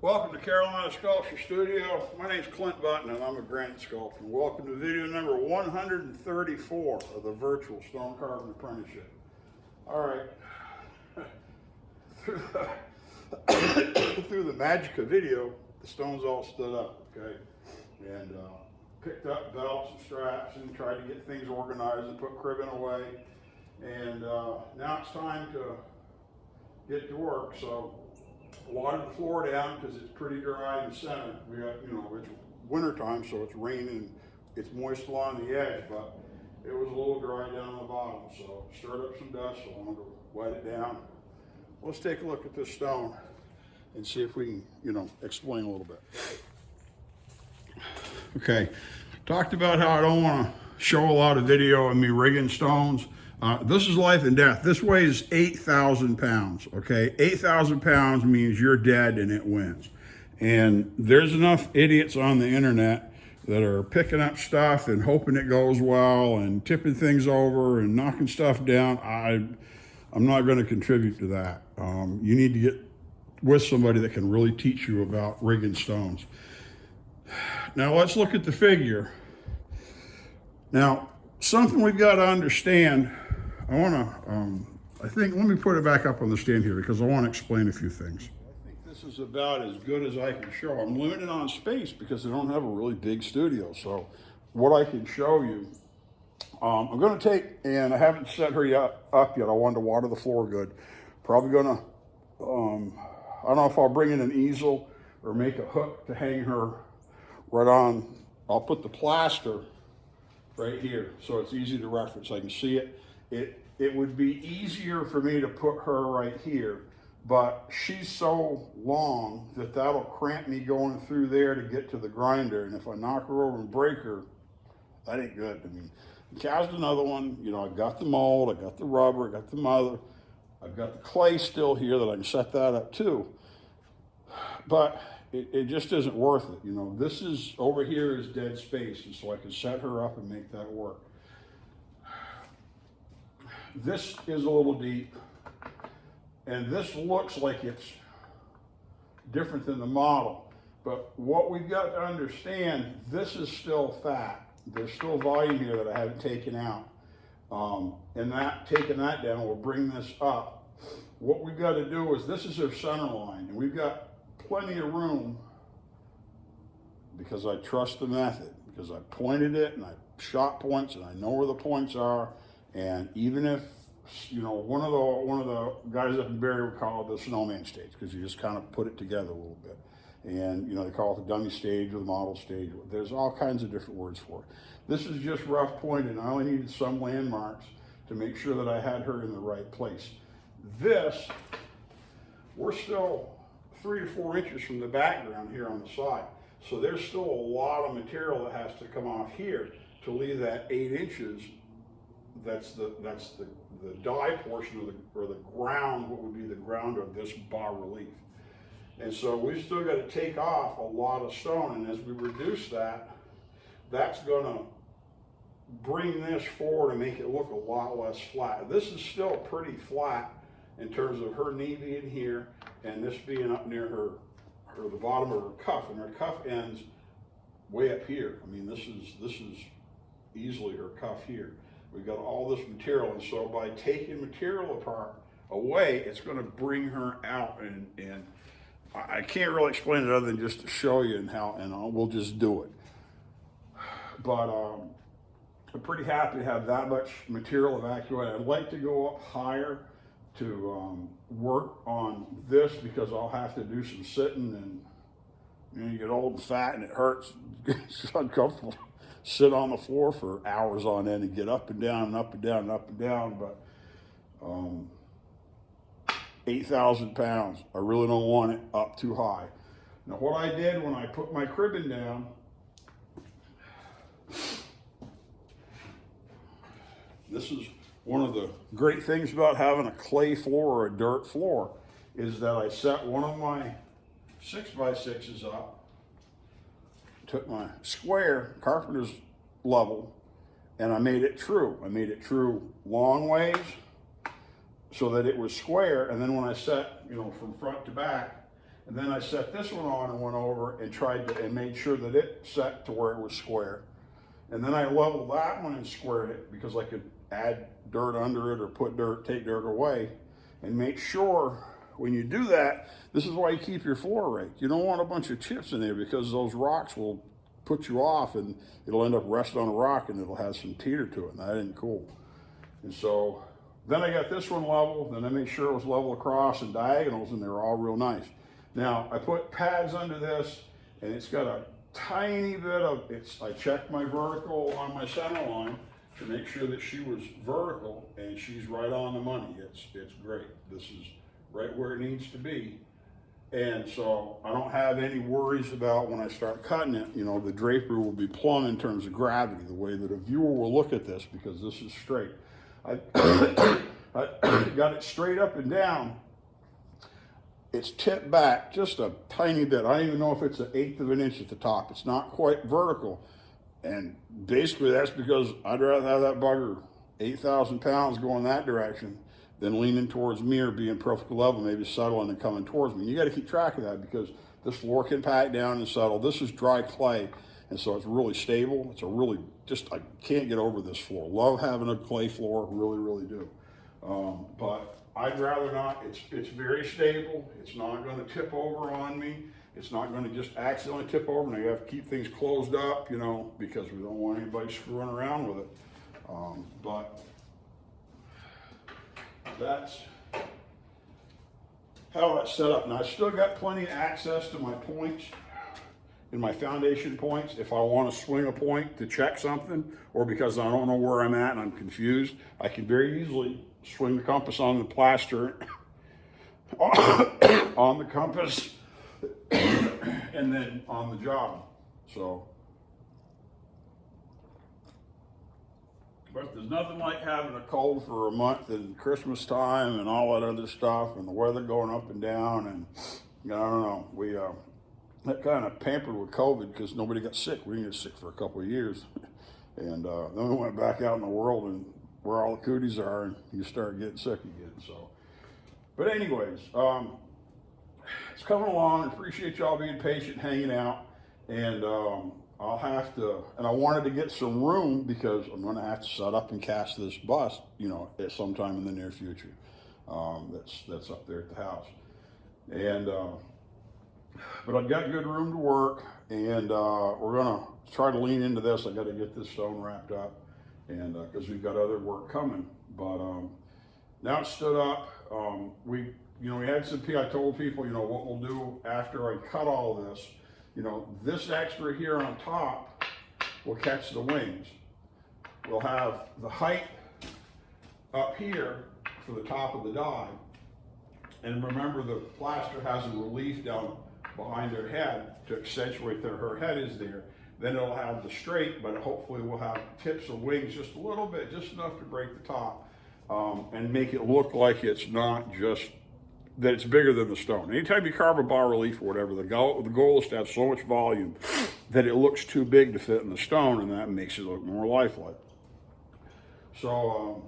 Welcome to Carolina Sculpture Studio. My name's Clint Button and I'm a granite sculptor. Welcome to video number 134 of the Virtual Stone Carving Apprenticeship. All right, through the magic of video, the stones all stood up, okay? And picked up belts and straps and tried to get things organized and put cribbing away. And now it's time to get to work. So watered the floor down because it's pretty dry in the center. We got, it's winter time, so it's raining, it's moist along the edge, but it was a little dry down on the bottom. So stirred up some dust, so I wanted to wet it down. Let's take a look at this stone and see if we can, explain a little bit. Okay, talked about how I don't want to show a lot of video of me rigging stones. This is life and death. This weighs 8,000 pounds, okay? 8,000 pounds means you're dead and it wins. And there's enough idiots on the internet that are picking up stuff and hoping it goes well and tipping things over and knocking stuff down. I'm not going to contribute to that. You need to get with somebody that can really teach you about rigging stones. Now let's look at the figure. Now, something we've got to understand, let me put it back up on the stand here because I want to explain a few things. I think this is about as good as I can show. I'm limited on space because I don't have a really big studio. So what I can show you, I'm going to take, and I haven't set her up yet. I wanted to water the floor good. Probably going to, I don't know if I'll bring in an easel or make a hook to hang her right on. I'll put the plaster right here so it's easy to reference. I can see it. It would be easier for me to put her right here, but she's so long that that'll cramp me going through there to get to the grinder. And if I knock her over and break her, that ain't good. I mean, cast another one. I got the mold, I got the rubber, I got the mother, I've got the clay still here that I can set that up too. But it just isn't worth it. This is over here is dead space, and so I can set her up and make that work. This is a little deep, and this looks like it's different than the model. But what we've got to understand, this is still fat. There's still volume here that I haven't taken out. And taking that down will bring this up. What we've got to do is, this is our center line, and we've got plenty of room because I trust the method, because I pointed it and I shot points and I know where the points are. And even if, one of the guys up in Barry would call it the snowman stage, because you just kind of put it together a little bit. And, they call it the dummy stage or the model stage. There's all kinds of different words for it. This is just rough pointed. I only needed some landmarks to make sure that I had her in the right place. This, we're still 3 to 4 inches from the background here on the side. So there's still a lot of material that has to come off here to leave that 8 inches. That's the die portion of or the ground, what would be the ground of this bas relief. And so we've still got to take off a lot of stone, and as we reduce that, that's going to bring this forward and make it look a lot less flat. This is still pretty flat in terms of her knee being here and this being up near the bottom of her cuff, and her cuff ends way up here. I mean, this is easily her cuff here. We've got all this material, and so by taking material away, it's going to bring her out, and I can't really explain it other than just to show you and we'll just do it. But I'm pretty happy to have that much material evacuated. I'd like to go up higher to work on this, because I'll have to do some sitting, and you get old and fat and it hurts. It's uncomfortable. Sit on the floor for hours on end and get up and down and up and down and up and down. But 8,000 pounds, I really don't want it up too high. Now what I did when I put my cribbing down, this is one of the great things about having a clay floor or a dirt floor, is that I set one of my 6x6s up, took my square carpenter's level, and I made it true. I made it true long ways so that it was square, and then when I set, from front to back, And then I set this one on and went over and tried to, and made sure that it set to where it was square. And then I leveled that one and squared it because I could add dirt under it or put dirt, take dirt away. And make sure when you do that, this is why you keep your floor raked. You don't want a bunch of chips in there because those rocks will put you off and it'll end up resting on a rock and it'll have some teeter to it, and that ain't cool. And so then I got this one level, then I made sure it was level across and diagonals, and they were all real nice. Now I put pads under this, and it's got a tiny bit of, I checked my vertical on my center line to make sure that she was vertical, and she's right on the money. It's great. This is right where it needs to be. And so I don't have any worries about when I start cutting it, you know, the drapery will be plumb in terms of gravity, the way that a viewer will look at this, because this is straight. I got it straight up and down. It's tipped back just a tiny bit. I don't even know if it's 1/8 of an inch at the top. It's not quite vertical. And basically that's because I'd rather have that bugger 8,000 pounds going that direction than leaning towards me or being perfectly level, maybe settling and coming towards me. You got to keep track of that because this floor can pack down and settle. This is dry clay, and so it's really stable. It's a really, I can't get over this floor. Love having a clay floor, really, really do. But I'd rather not. It's very stable. It's not going to tip over on me. It's not going to just accidentally tip over. Now you have to keep things closed up, you know, because we don't want anybody screwing around with it. But that's how that's set up. Now I still got plenty of access to my points in my foundation points if I want to swing a point to check something, or because I don't know where I'm at and I'm confused, I can very easily swing the compass on the plaster on the compass and then on the job. So, but there's nothing like having a cold for a month and Christmas time and all that other stuff and the weather going up and down, and I don't know, we got kind of pampered with COVID because nobody got sick. We didn't get sick for a couple of years, and then we went back out in the world and where all the cooties are, and you start getting sick again. So, but anyways, it's coming along. I appreciate y'all being patient, hanging out, and I'll have to, and I wanted to get some room because I'm going to have to set up and cast this bust, you know, at some time in the near future. That's up there at the house, and but I've got good room to work, and we're going to try to lean into this. I got to get this stone wrapped up, and because we've got other work coming. But now it's stood up. We had some. I told people, you know, what we'll do after I cut all this. You know, this extra here on top will catch the wings. We'll have the height up here for the top of the die. And remember, the plaster has a relief down behind her head to accentuate that her head is there. Then it'll have the straight, but hopefully we'll have tips of wings just a little bit, just enough to break the top, and make it look like it's not just that it's bigger than the stone. Anytime you carve a bas relief or whatever, the goal is to have so much volume that it looks too big to fit in the stone, and that makes it look more lifelike. So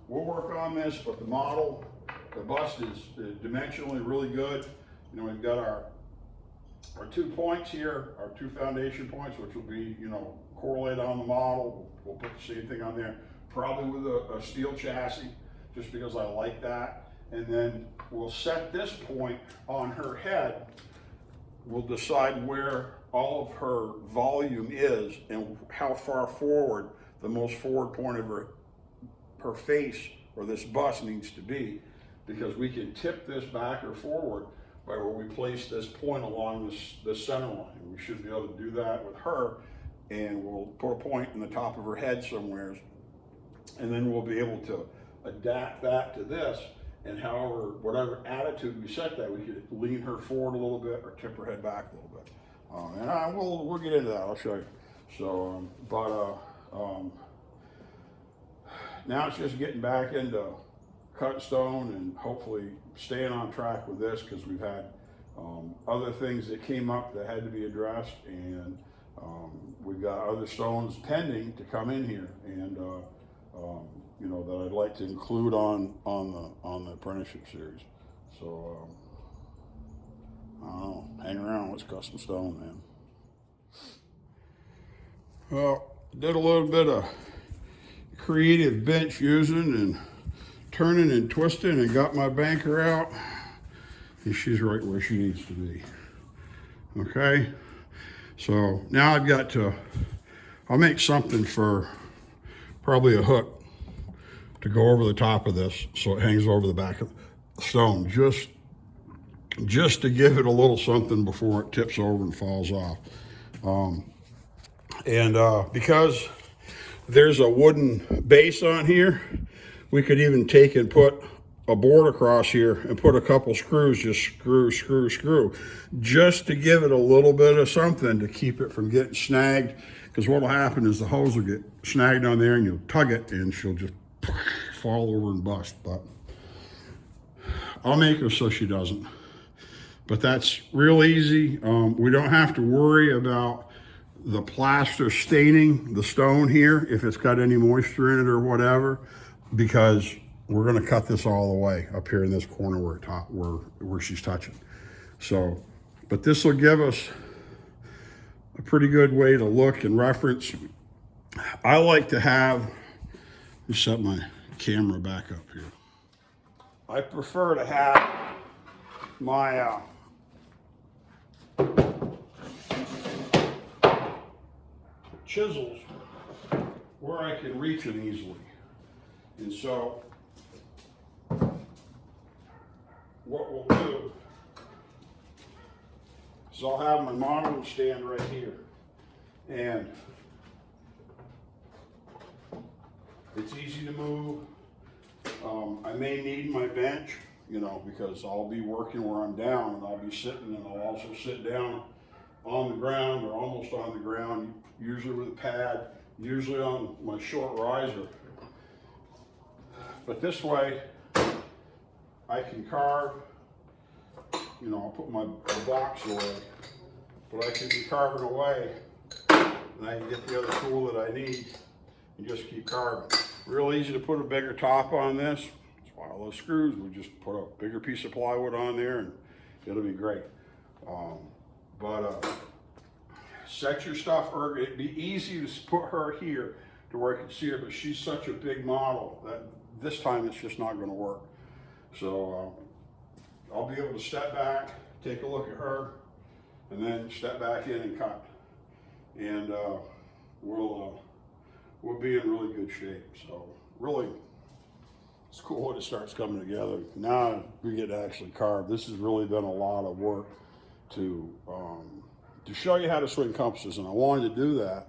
we'll work on this, but the model, the bust is dimensionally really good. You know, we've got our 2 points here, our 2 foundation points, which will be, you know, correlated on the model. We'll put the same thing on there, probably with a steel chassis, just because I like that. And then we'll set this point on her head. We'll decide where all of her volume is and how far forward the most forward point of her face or this bust needs to be, because we can tip this back or forward by where we place this point along this center line. We should be able to do that with her, and we'll put a point in the top of her head somewhere, and then we'll be able to adapt that to this. And however, whatever attitude we set that, we could lean her forward a little bit or tip her head back a little bit. And we'll get into that, I'll show you. So, now it's just getting back into cut stone and hopefully staying on track with this, because we've had other things that came up that had to be addressed, and we've got other stones pending to come in here, and you know, that I'd like to include on the apprenticeship series. So I don't know, hang around with custom stone, man. Well, did a little bit of creative bench using and turning and twisting and got my banker out, and she's right where she needs to be. Okay, so now I've got to, I'll make something for probably a hook to go over the top of this so it hangs over the back of the stone, just to give it a little something before it tips over and falls off. Because there's a wooden base on here, we could even take and put a board across here and put a couple screws, just screw, just to give it a little bit of something to keep it from getting snagged. Because what'll happen is the hose will get snagged on there and you'll tug it and she'll just fall over and bust. But I'll make her so she doesn't. But that's real easy. We don't have to worry about the plaster staining the stone here if it's got any moisture in it or whatever, because we're going to cut this all the way up here in this corner where she's touching. So, but this will give us a pretty good way to look and reference. I like to have, let me set my camera back up here. I prefer to have my chisels where I can reach them easily. And so what we'll do is I'll have my modeling stand right here, and it's easy to move. I may need my bench, you know, because I'll be working where I'm down, and I'll be sitting, and I'll also sit down on the ground or almost on the ground, usually with a pad, usually on my short riser. But this way I can carve, you know, I'll put my box away, but I can be carving away, and I can get the other tool that I need and just keep carving. Real easy to put a bigger top on this. That's why all those screws, we just put a bigger piece of plywood on there and it'll be great. Set your stuff, or it'd be easy to put her here to where I can see her, but she's such a big model that this time it's just not going to work. So I'll be able to step back, take a look at her, and then step back in and cut. And we'll be in really good shape. So really, it's cool when it starts coming together. Now we get to actually carve. This has really been a lot of work to show you how to swing compasses, and I wanted to do that.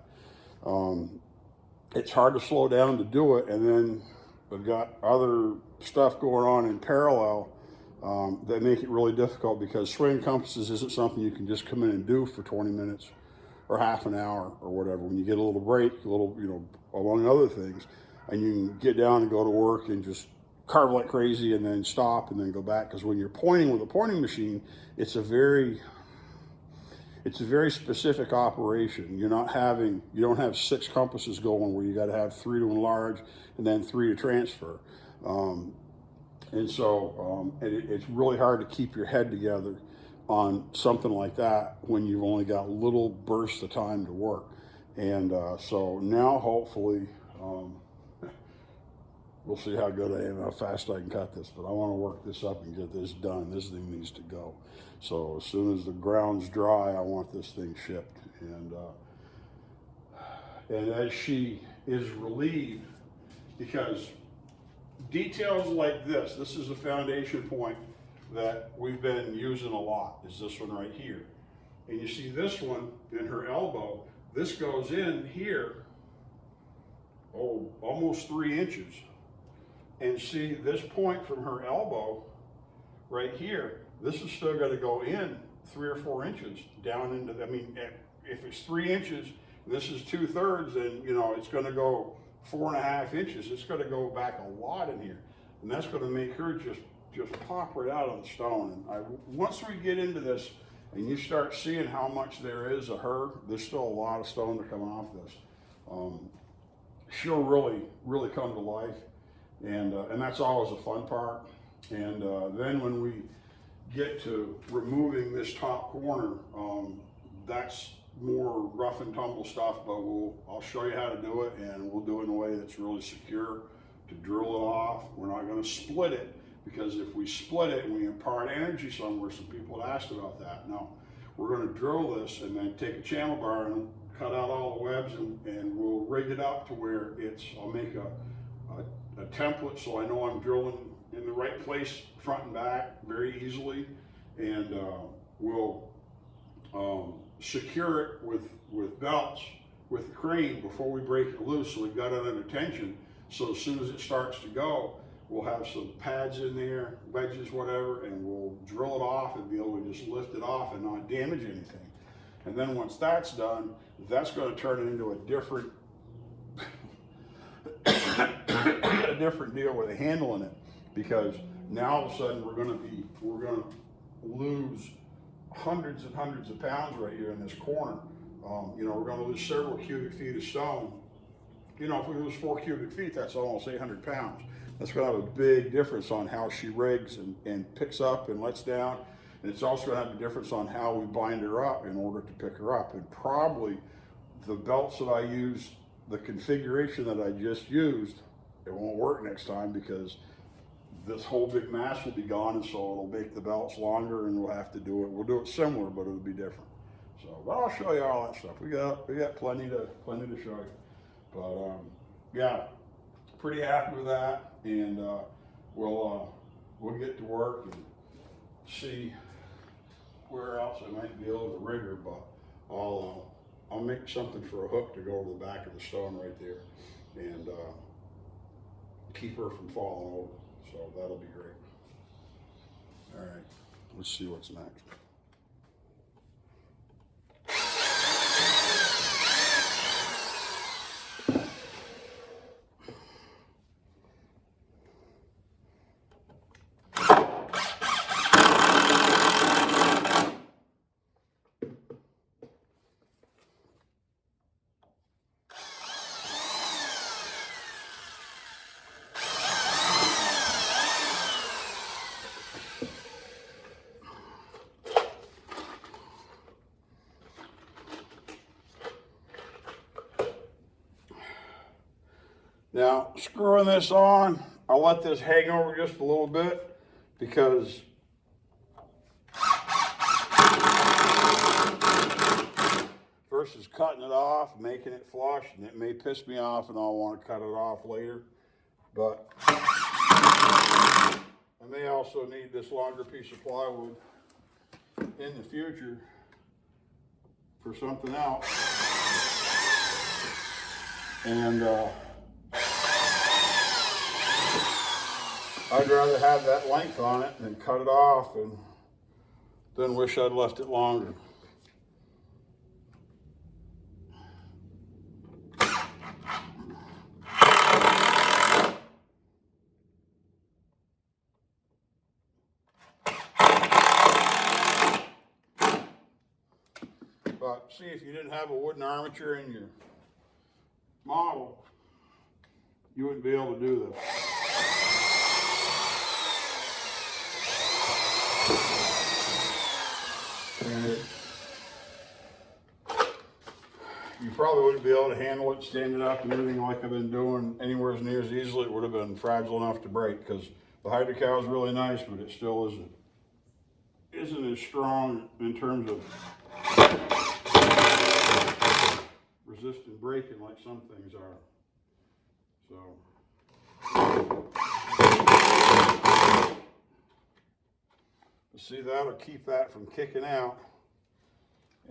It's hard to slow down to do it, and then we've got other stuff going on in parallel that make it really difficult, because swinging compasses isn't something you can just come in and do for 20 minutes or half an hour or whatever. When you get a little break, a little, you know, among other things, and you can get down and go to work and just carve like crazy and then stop and then go back. Because when you're pointing with a pointing machine, it's a very specific operation. You don't have 6 compasses going where you got to have 3 to enlarge and then 3 to transfer. It's really hard to keep your head together on something like that when you've only got little bursts of time to work. And so now hopefully, we'll see how good I am, how fast I can cut this, but I want to work this up and get this done. This thing needs to go. So as soon as the ground's dry, I want this thing shipped. And as she is relieved, because details like this is a foundation point that we've been using a lot, is this one right here. And you see this one in her elbow, this goes in here, almost 3 inches. And see this point from her elbow right here, this is still going to go in 3 or 4 inches down into, if it's 3 inches, this is 2/3, then, you know, it's going to go 4.5 inches. It's going to go back a lot in here. And that's going to make her just pop right out of the stone. And once we get into this and you start seeing how much there is of her, there's still a lot of stone to come off this. She'll really come to life. And that's always a fun part. And then when we get to removing this top corner, that's more rough and tumble stuff, but I'll show you how to do it, and we'll do it in a way that's really secure to drill it off. We're not going to split it, because if we split it and we impart energy somewhere, some people had asked about that. No, we're going to drill this and then take a channel bar and cut out all the webs, and we'll rig it up to where I'll make a template so I know I'm drilling in the right place front and back very easily, and we'll secure it with belts with the crane before we break it loose, so we've got it under tension, so as soon as it starts to go, we'll have some pads in there, wedges, whatever, and we'll drill it off and be able to just lift it off and not damage anything. And then once that's done, that's going to turn it into a different a different deal with handling it, because now all of a sudden we're going to lose hundreds and hundreds of pounds right here in this corner. You know, we're going to lose several cubic feet of stone. You know, if we lose 4 cubic feet, that's almost 800 pounds. That's going to have a big difference on how she rigs and picks up and lets down. And it's also going to have a difference on how we bind her up in order to pick her up. And probably the belts that I use, the configuration that I just used, it won't work next time, because this whole big mass will be gone, and so it'll make the belts longer, and we'll have to do it. We'll do it similar, but it'll be different. So, but I'll show you all that stuff. We got plenty to show you. But yeah, pretty happy with that, and we'll get to work and see where else I might be able to rig her. But I'll make something for a hook to go over the back of the stone right there, and keep her from falling over. So that'll be great. All right, let's see what's next. Now, screwing this on, I'll let this hang over just a little bit, because versus cutting it off, making it flush, and it may piss me off and I'll want to cut it off later. But I may also need this longer piece of plywood in the future for something else. And I'd rather have that length on it than cut it off and then wish I'd left it longer. But see, if you didn't have a wooden armature in your model, you wouldn't be able to do this. And you probably wouldn't be able to handle it, stand it up and everything like I've been doing anywhere as near as easily. It would have been fragile enough to break, because the hydro cow is really nice, but it still isn't as strong in terms of resistant breaking like some things are. So see, that'll keep that from kicking out,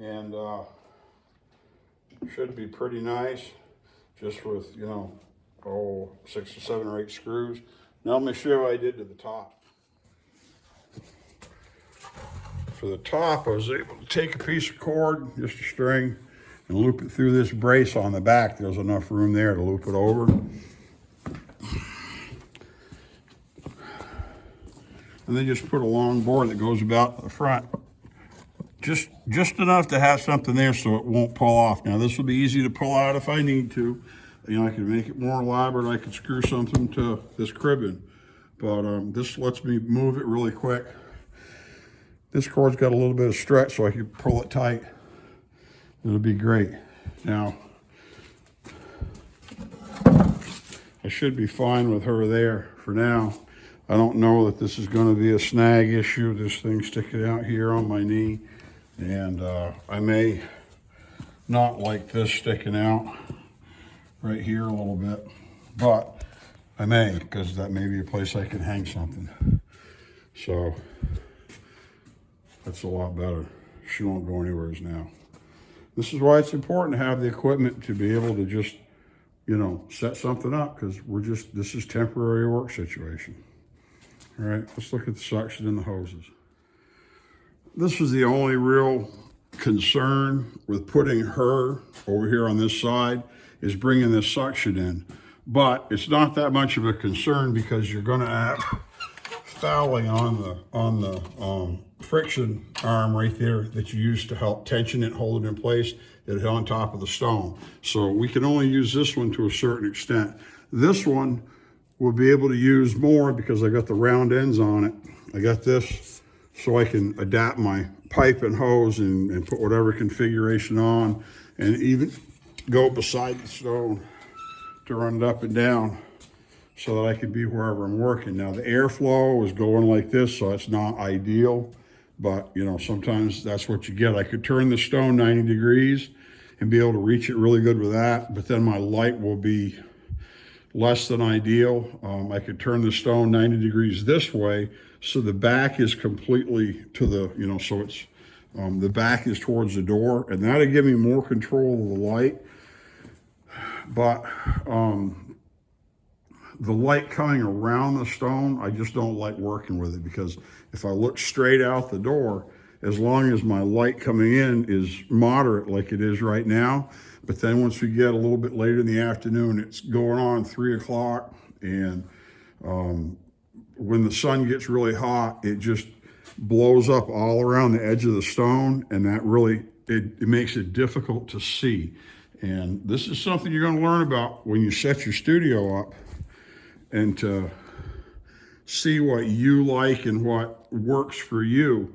and should be pretty nice, just with, you know, 6 or 7 or 8 screws. Now let me show you what I did to the top. For the top, I was able to take a piece of cord, just a string, and loop it through this brace on the back. There's enough room there to loop it over. And then just put a long board that goes about the front. Just enough to have something there so it won't pull off. Now this will be easy to pull out if I need to. You know, I can make it more elaborate. I could screw something to this cribbing. But this lets me move it really quick. This cord's got a little bit of stretch, so I can pull it tight. It'll be great. Now, I should be fine with her there for now. I don't know that this is going to be a snag issue, this thing sticking out here on my knee. And I may not like this sticking out right here a little bit, but I may, because that may be a place I can hang something. So that's a lot better. She won't go anywhere now. This is why it's important to have the equipment to be able to just, you know, set something up, because this is temporary work situation. All right, let's look at the suction and the hoses. This was the only real concern with putting her over here on this side, is bringing this suction in. But it's not that much of a concern, because you're going to have fouling on the friction arm right there that you use to help tension it, hold it in place. It's on top of the stone. So we can only use this one to a certain extent. This one we'll be able to use more because I got the round ends on it. I got this so I can adapt my pipe and hose and put whatever configuration on, and even go beside the stone to run it up and down so that I can be wherever I'm working. Now the airflow is going like this, so it's not ideal, but you know, sometimes that's what you get. I could turn the stone 90 degrees and be able to reach it really good with that, but then my light will be less than ideal. I could turn the stone 90 degrees this way, so the back is completely to the, you know, so it's, the back is towards the door, and that'll give me more control of the light. But the light coming around the stone, I just don't like working with it, because if I look straight out the door, as long as my light coming in is moderate like it is right now, but then once we get a little bit later in the afternoon, it's going on 3 o'clock, and when the sun gets really hot, it just blows up all around the edge of the stone, and that really, it makes it difficult to see. And this is something you're going to learn about when you set your studio up, and to see what you like and what works for you.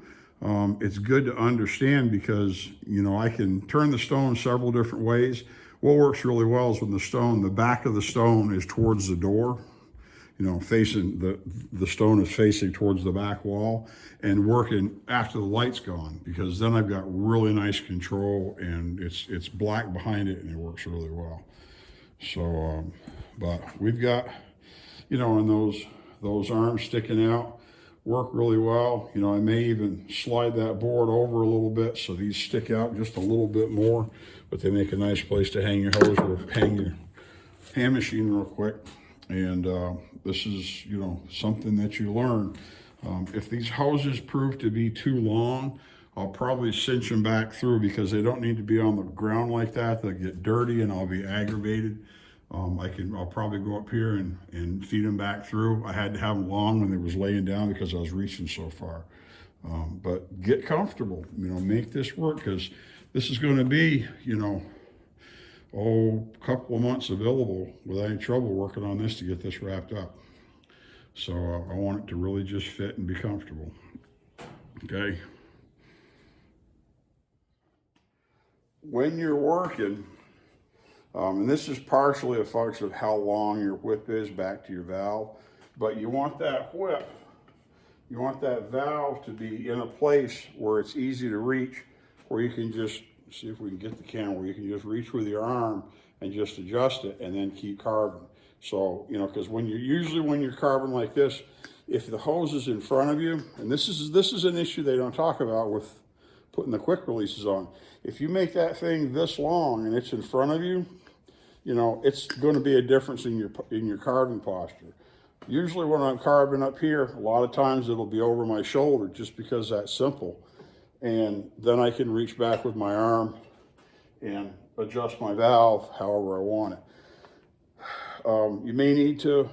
It's good to understand, because, you know, I can turn the stone several different ways. What works really well is when the back of the stone is towards the door, you know, facing, the stone is facing towards the back wall, and working after the light's gone, because then I've got really nice control, and it's black behind it, and it works really well. So, but we've got, you know, and those arms sticking out work really well. You know, I may even slide that board over a little bit so these stick out just a little bit more, but they make a nice place to hang your hose or hang your hand machine real quick. And this is, you know, something that you learn. If these hoses prove to be too long, I'll probably cinch them back through, because they don't need to be on the ground like that. They'll get dirty and I'll be aggravated. I'll probably go up here and feed them back through. I had to have them long when they was laying down because I was reaching so far. But get comfortable, you know, make this work, because this is going to be, you know, a couple of months available without any trouble working on this to get this wrapped up. So I want it to really just fit and be comfortable. Okay. When you're working, and this is partially a function of how long your whip is back to your valve, but you want that whip, you want that valve to be in a place where it's easy to reach, where you can just, see if we can get the camera, where you can just reach with your arm and just adjust it and then keep carving. So, you know, because when you're carving like this, if the hose is in front of you, and this is an issue they don't talk about with putting the quick releases on. If you make that thing this long and it's in front of you, you know, it's going to be a difference in your carving posture. Usually when I'm carving up here, a lot of times it'll be over my shoulder, just because that's simple. And then I can reach back with my arm and adjust my valve however I want it. You may need to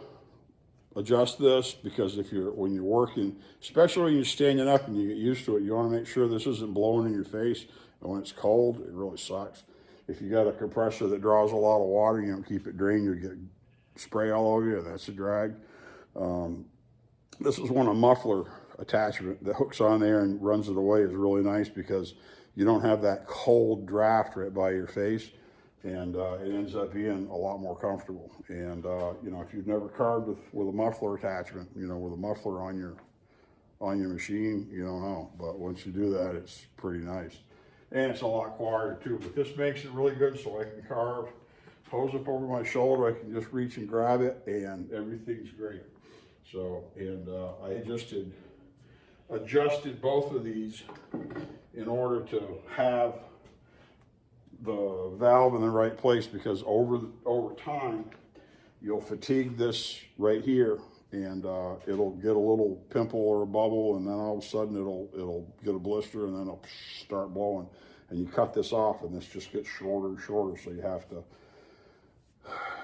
adjust this, because when you're working, especially when you're standing up and you get used to it, you want to make sure this isn't blowing in your face. And when it's cold, it really sucks. If you got a compressor that draws a lot of water, you don't keep it drained, you get spray all over you, that's a drag. This is one of muffler attachment that hooks on there and runs it away is really nice, because you don't have that cold draft right by your face, and it ends up being a lot more comfortable. And you know, if you've never carved with a muffler attachment, you know, with a muffler on your machine, you don't know. But once you do that, it's pretty nice. And it's a lot quieter too, but this makes it really good, so I can carve, hose up over my shoulder, I can just reach and grab it, and everything's great. So, and I adjusted both of these in order to have the valve in the right place, because over time, you'll fatigue this right here, and it'll get a little pimple or a bubble, and then all of a sudden it'll get a blister, and then it'll start blowing. And you cut this off, and this just gets shorter and shorter, so you have to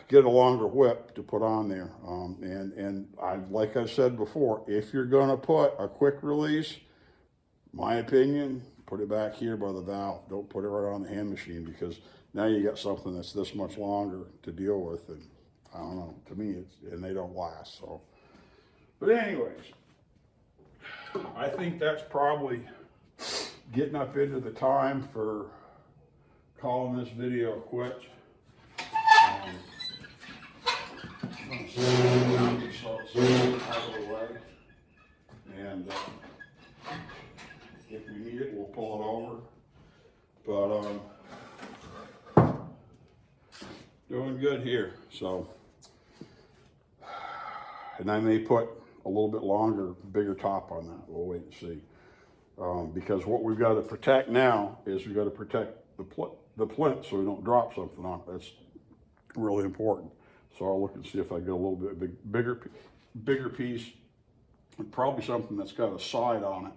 get a longer whip to put on there. And like I said before, if you're gonna put a quick release, my opinion, put it back here by the valve. Don't put it right on the hand machine, because now you got something that's this much longer to deal with, and I don't know, to me, and they don't last, so. But anyways, I think that's probably getting up into the time for calling this video quits. So it's out of the way, and if we need it, we'll pull it over. But doing good here. So, and I may put a little bit longer, bigger top on that. We'll wait and see. Because what we've got to protect now is we've got to protect the plinth, so we don't drop something on it. That's really important. So I'll look and see if I get a little bit bigger piece, and probably something that's got a side on it,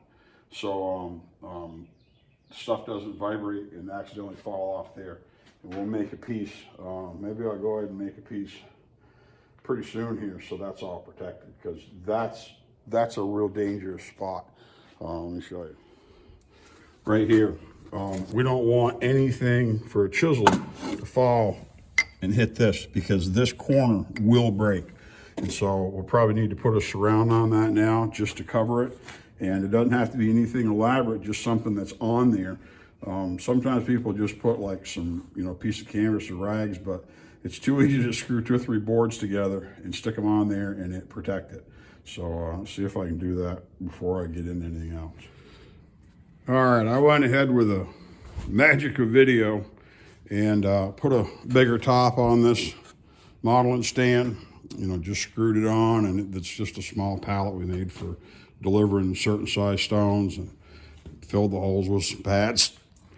so stuff doesn't vibrate and accidentally fall off there. And we'll make a piece. Maybe I'll go ahead and make a piece pretty soon here, so that's all protected, because that's a real dangerous spot. Let me show you. Right here. We don't want anything for a chisel to fall and hit this, because this corner will break. And so we'll probably need to put a surround on that now just to cover it. And it doesn't have to be anything elaborate, just something that's on there. Sometimes people just put like some, you know, piece of canvas or rags, but it's too easy to screw 2 or 3 boards together and stick them on there and it protect it. So see if I can do that before I get into anything else. All right, I went ahead with the magic of video and put a bigger top on this modeling stand. You know, just screwed it on, and it's just a small pallet we made for delivering certain size stones, and filled the holes with some pads,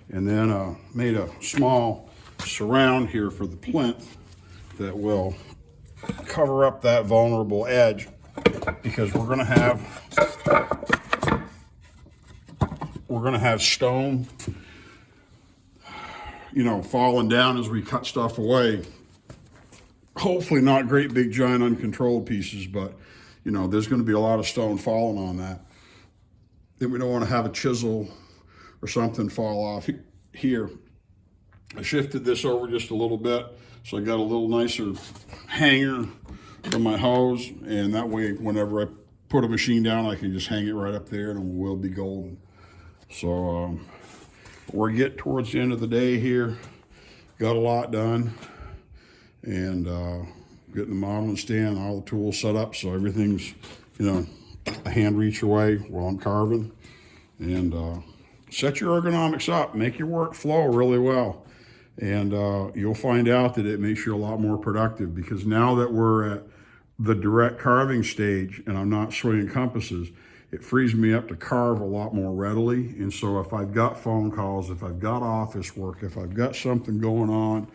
and then made a small surround here for the plinth that will cover up that vulnerable edge, because we're gonna have stone, you know, falling down as we cut stuff away. Hopefully not great big giant uncontrolled pieces, but you know, there's going to be a lot of stone falling on that. Then we don't want to have a chisel or something fall off here. I shifted this over just a little bit, so I got a little nicer hanger for my hose, and that way whenever I put a machine down, I can just hang it right up there and it will be golden. So we're getting towards the end of the day here. Got a lot done, and getting the modeling stand, all the tools set up, so everything's, you know, a hand reach away while I'm carving. And set your ergonomics up, make your work flow really well, and you'll find out that it makes you a lot more productive, because now that we're at the direct carving stage and I'm not swinging compasses, it frees me up to carve a lot more readily. And so if I've got phone calls, if I've got office work, if I've got something going on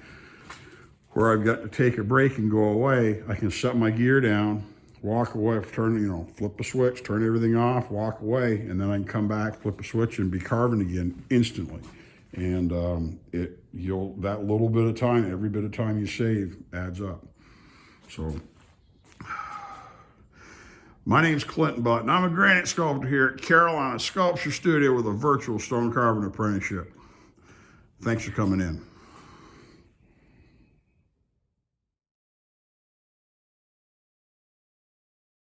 where I've got to take a break and go away, I can set my gear down, walk away, turn, you know, flip a switch, turn everything off, walk away, and then I can come back, flip a switch, and be carving again instantly. And that little bit of time, every bit of time you save adds up. So my name's Clinton Button. I'm a granite sculptor here at Carolina Sculpture Studio with a virtual stone carving apprenticeship. Thanks for coming in.